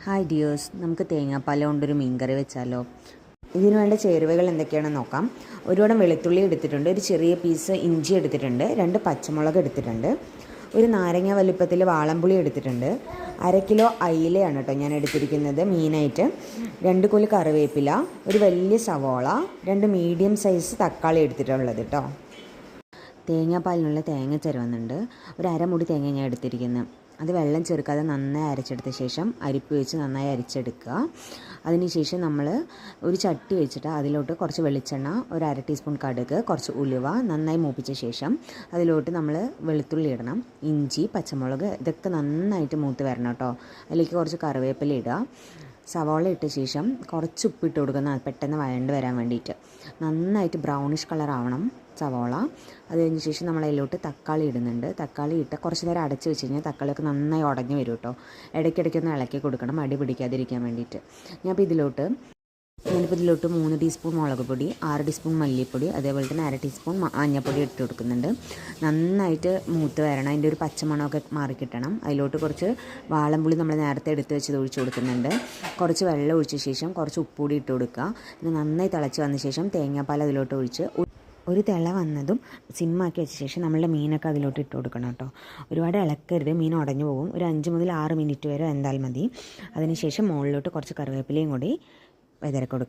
Hi dears, നമുക്ക് തേങ്ങാപ്പാൽ കൊണ്ടൊരു മീൻകറി വെച്ചാലോ? ഇതിന് വേണ്ട ചേരുവകൾ എന്തൊക്കെയാണെന്ന് നോക്കാം. ഒരുപാട് വെളുത്തുള്ളി എടുത്തിട്ടുണ്ട്, ഒരു ചെറിയ പീസ് ഇഞ്ചി എടുത്തിട്ടുണ്ട്, 2 പച്ചമുളക് എടുത്തിട്ടുണ്ട്, ഒരു നാരങ്ങ വലുപ്പത്തിൽ വാളംപുളി എടുത്തിട്ടുണ്ട്, 1/2 കിലോ അയിലയാണ് കേട്ടോ ഞാൻ എടുത്തിരിക്കുന്നത് മീനായിട്ട്, 2 കോല് കറിവേപ്പില, ഒരു വലിയ സവോള, 2 മീഡിയം സൈസ് തക്കാളി എടുത്തിട്ടുള്ളത് കേട്ടോ. തേങ്ങാപ്പാലിനുള്ള തേങ്ങ ചിരവുന്നുണ്ട്. ഒരു അരമുടി തേങ്ങ ഞാൻ എടുത്തിരിക്കുന്നത്. അത് വെള്ളം ചേർക്കാതെ നന്നായി അരച്ചെടുത്ത ശേഷം അരിപ്പ് വെച്ച് നന്നായി അരിച്ചെടുക്കുക. അതിനുശേഷം നമ്മൾ ഒരു ചട്ടി വെച്ചിട്ട് അതിലോട്ട് കുറച്ച് വെളിച്ചെണ്ണ, ഒരു 1/2 ടീസ്പൂൺ കടുക്, കുറച്ച് ഉലുവ നന്നായി മൂപ്പിച്ച ശേഷം അതിലോട്ട് നമ്മൾ വെളുത്തുള്ളി ഇടണം, ഇഞ്ചി, പച്ചമുളക് ഇതൊക്കെ നന്നായിട്ട് മൂത്ത് വരണം കേട്ടോ. അതിലേക്ക് കുറച്ച് കറിവേപ്പില ഇടുക. സവാള ഇട്ട ശേഷം കുറച്ച് ഉപ്പിട്ട് കൊടുക്കുന്ന പെട്ടെന്ന് വഴണ്ട് വരാൻ വേണ്ടിയിട്ട്. നന്നായിട്ട് ബ്രൗണിഷ് കളർ ആവണം സവാള. അത് കഴിഞ്ഞ ശേഷം നമ്മൾ അതിലോട്ട് തക്കാളി ഇടുന്നുണ്ട്. തക്കാളി ഇട്ട് കുറച്ച് നേരം അടച്ച് വെച്ച് കഴിഞ്ഞാൽ തക്കാളിയൊക്കെ നന്നായി ഉടഞ്ഞ് വരും കേട്ടോ. ഇടയ്ക്കിടയ്ക്കൊന്ന് ഇളക്കി കൊടുക്കണം, അടി പിടിക്കാതിരിക്കാൻ വേണ്ടിയിട്ട്. ഞാനിപ്പോൾ ഇതിലോട്ട് 3 ടീസ്പൂൺ മുളക് പൊടി, 6 ടീസ്പൂൺ മല്ലിപ്പൊടി, അതേപോലെ തന്നെ 1/2 ടീസ്പൂൺ മഞ്ഞൾപ്പൊടി ഇട്ട് കൊടുക്കുന്നുണ്ട്. നന്നായിട്ട് മൂത്ത് വരണം, അതിൻ്റെ ഒരു പച്ചമണമൊക്കെ മാറിക്കിട്ടണം. അതിലോട്ട് കുറച്ച് വാളംപുളി നമ്മൾ നേരത്തെ എടുത്ത് വെച്ചത് ഒഴിച്ച് കൊടുക്കുന്നുണ്ട്. കുറച്ച് വെള്ളം ഒഴിച്ച ശേഷം കുറച്ച് ഉപ്പുകൂടി ഇട്ട് കൊടുക്കുക. ഇത് നന്നായി തിളച്ച് വന്ന ശേഷം തേങ്ങാപ്പാൽ അതിലോട്ട് ഒഴിച്ച് ഒരു തിള വന്നതും സിമ്മാക്കി വെച്ച ശേഷം നമ്മളുടെ മീനൊക്കെ അതിലോട്ട് ഇട്ട് കൊടുക്കണം കേട്ടോ. ഒരുപാട് ഇളക്കരുത്, മീൻ ഉടഞ്ഞു പോകും. ഒരു 5 മുതൽ 6 മിനിറ്റ് വരെ എന്തായാലും മതി. അതിനുശേഷം മുകളിലോട്ട് കുറച്ച് കറിവേപ്പിലയും കൂടി വിതറി കൊടുക്കുക.